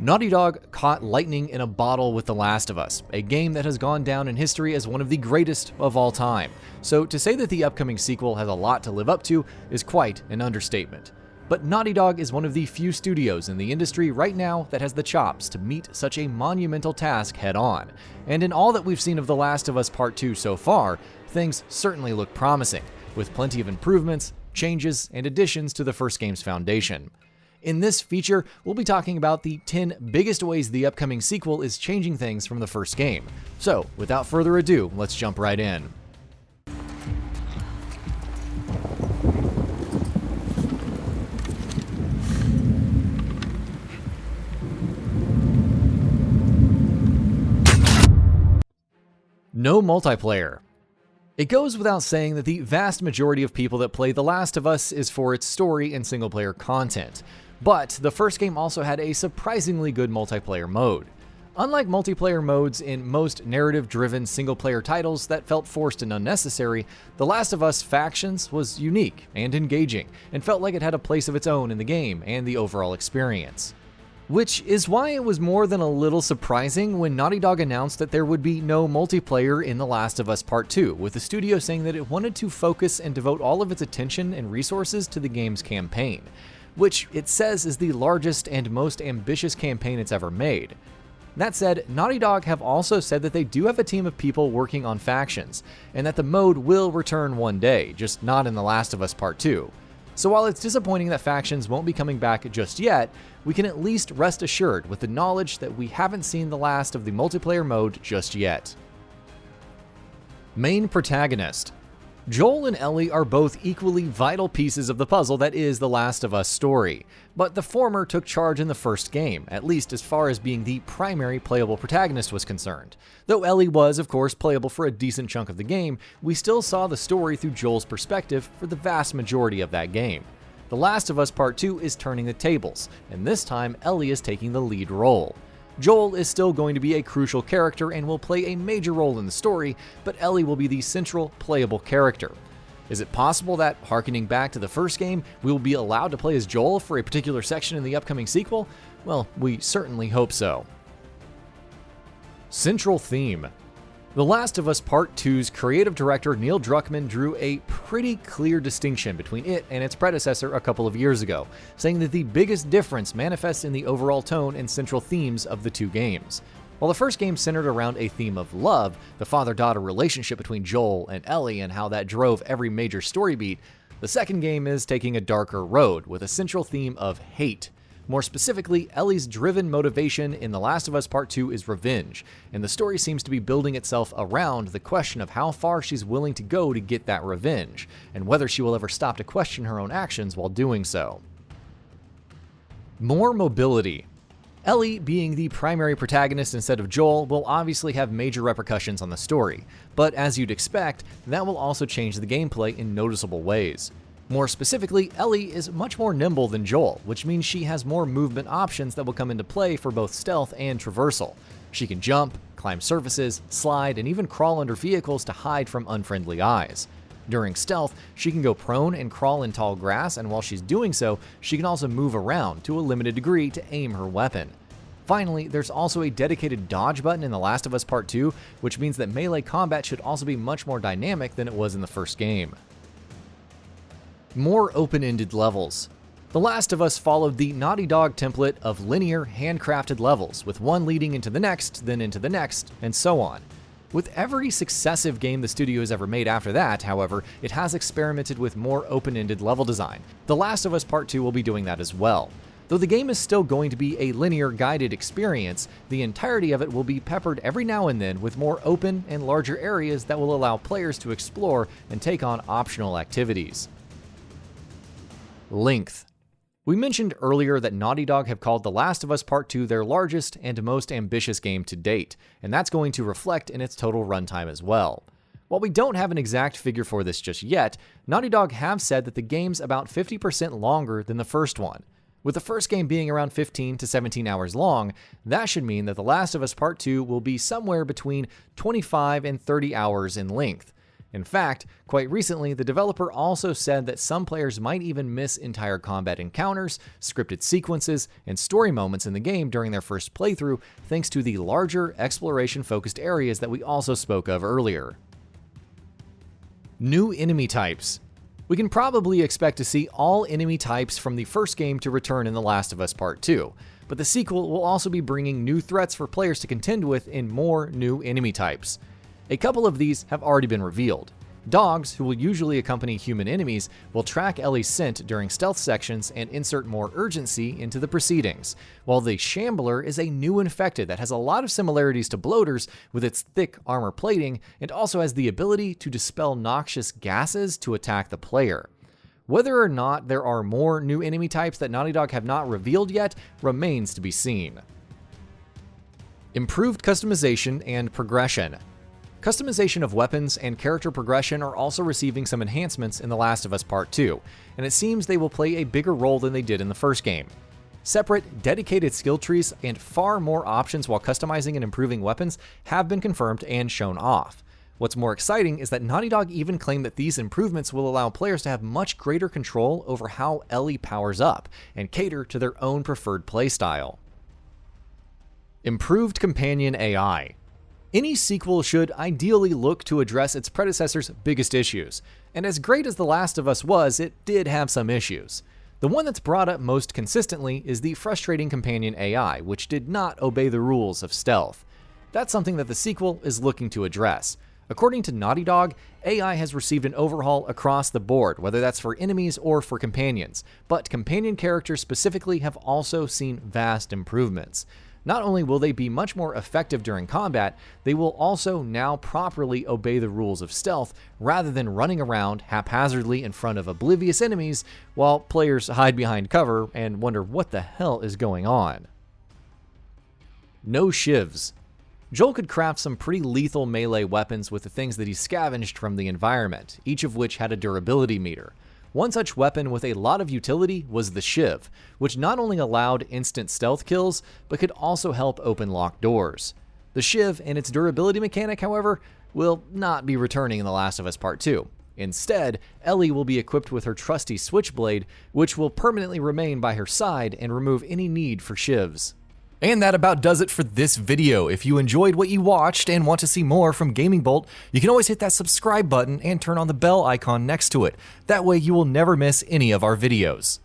Naughty Dog caught lightning in a bottle with The Last of Us, a game that has gone down in history as one of the greatest of all time. So to say that the upcoming sequel has a lot to live up to is quite an understatement. But Naughty Dog is one of the few studios in the industry right now that has the chops to meet such a monumental task head on. And in all that we've seen of The Last of Us Part 2 so far, things certainly look promising, with plenty of improvements, changes, and additions to the first game's foundation. In this feature, we'll be talking about the 10 biggest ways the upcoming sequel is changing things from the first game. So, without further ado, let's jump right in. No multiplayer. It goes without saying that the vast majority of people that play The Last of Us is for its story and single-player content. But the first game also had a surprisingly good multiplayer mode. Unlike multiplayer modes in most narrative-driven single-player titles that felt forced and unnecessary, The Last of Us Factions was unique and engaging, and felt like it had a place of its own in the game and the overall experience. Which is why it was more than a little surprising when Naughty Dog announced that there would be no multiplayer in The Last of Us Part 2, with the studio saying that it wanted to focus and devote all of its attention and resources to the game's campaign, which it says is the largest and most ambitious campaign it's ever made. That said, Naughty Dog have also said that they do have a team of people working on Factions, and that the mode will return one day, just not in The Last of Us Part 2. So while it's disappointing that Factions won't be coming back just yet, we can at least rest assured with the knowledge that we haven't seen the last of the multiplayer mode just yet. Main protagonist. Joel and Ellie are both equally vital pieces of the puzzle that is The Last of Us story, but the former took charge in the first game, at least as far as being the primary playable protagonist was concerned. Though Ellie was, of course, playable for a decent chunk of the game, we still saw the story through Joel's perspective for the vast majority of that game. The Last of Us Part 2 is turning the tables, and this time Ellie is taking the lead role. Joel is still going to be a crucial character and will play a major role in the story, but Ellie will be the central playable character. Is it possible that, harkening back to the first game, we will be allowed to play as Joel for a particular section in the upcoming sequel? Well, we certainly hope so. Central theme. The Last of Us Part 2's creative director Neil Druckmann drew a pretty clear distinction between it and its predecessor a couple of years ago, saying that the biggest difference manifests in the overall tone and central themes of the two games. While the first game centered around a theme of love, the father-daughter relationship between Joel and Ellie and how that drove every major story beat, the second game is taking a darker road with a central theme of hate. More specifically, Ellie's driven motivation in The Last of Us Part 2 is revenge, and the story seems to be building itself around the question of how far she's willing to go to get that revenge, and whether she will ever stop to question her own actions while doing so. More mobility. Ellie, being the primary protagonist instead of Joel, will obviously have major repercussions on the story, but as you'd expect, that will also change the gameplay in noticeable ways. More specifically, Ellie is much more nimble than Joel, which means she has more movement options that will come into play for both stealth and traversal. She can jump, climb surfaces, slide, and even crawl under vehicles to hide from unfriendly eyes. During stealth, she can go prone and crawl in tall grass, and while she's doing so, she can also move around to a limited degree to aim her weapon. Finally, there's also a dedicated dodge button in The Last of Us Part 2, which means that melee combat should also be much more dynamic than it was in the first game. More open-ended levels. The Last of Us followed the Naughty Dog template of linear, handcrafted levels, with one leading into the next, then into the next, and so on. With every successive game the studio has ever made after that, however, it has experimented with more open-ended level design. The Last of Us Part 2 will be doing that as well. Though the game is still going to be a linear, guided experience, the entirety of it will be peppered every now and then with more open and larger areas that will allow players to explore and take on optional activities. Length. We mentioned earlier that Naughty Dog have called The Last of Us Part 2 their largest and most ambitious game to date, and that's going to reflect in its total runtime as well. While we don't have an exact figure for this just yet, Naughty Dog have said that the game's about 50% longer than the first one. With the first game being around 15 to 17 hours long, that should mean that The Last of Us Part 2 will be somewhere between 25 and 30 hours in length. In fact, quite recently, the developer also said that some players might even miss entire combat encounters, scripted sequences, and story moments in the game during their first playthrough thanks to the larger exploration-focused areas that we also spoke of earlier. New enemy types. We can probably expect to see all enemy types from the first game to return in The Last of Us Part 2, but the sequel will also be bringing new threats for players to contend with in more new enemy types. A couple of these have already been revealed. Dogs, who will usually accompany human enemies, will track Ellie's scent during stealth sections and insert more urgency into the proceedings, while the Shambler is a new infected that has a lot of similarities to bloaters with its thick armor plating and also has the ability to dispel noxious gases to attack the player. Whether or not there are more new enemy types that Naughty Dog have not revealed yet remains to be seen. Improved customization and progression. Customization of weapons and character progression are also receiving some enhancements in The Last of Us Part 2, and it seems they will play a bigger role than they did in the first game. Separate, dedicated skill trees and far more options while customizing and improving weapons have been confirmed and shown off. What's more exciting is that Naughty Dog even claimed that these improvements will allow players to have much greater control over how Ellie powers up and cater to their own preferred playstyle. Improved companion AI. Any sequel should ideally look to address its predecessor's biggest issues, and as great as The Last of Us was, it did have some issues. The one that's brought up most consistently is the frustrating companion AI, which did not obey the rules of stealth. That's something that the sequel is looking to address. According to Naughty Dog, AI has received an overhaul across the board, whether that's for enemies or for companions, but companion characters specifically have also seen vast improvements. Not only will they be much more effective during combat, they will also now properly obey the rules of stealth rather than running around haphazardly in front of oblivious enemies while players hide behind cover and wonder what the hell is going on. No shivs. Joel could craft some pretty lethal melee weapons with the things that he scavenged from the environment, each of which had a durability meter. One such weapon with a lot of utility was the Shiv, which not only allowed instant stealth kills, but could also help open locked doors. The Shiv and its durability mechanic, however, will not be returning in The Last of Us Part 2. Instead, Ellie will be equipped with her trusty Switchblade, which will permanently remain by her side and remove any need for Shivs. And that about does it for this video. If you enjoyed what you watched and want to see more from GamingBolt, you can always hit that subscribe button and turn on the bell icon next to it. That way you will never miss any of our videos.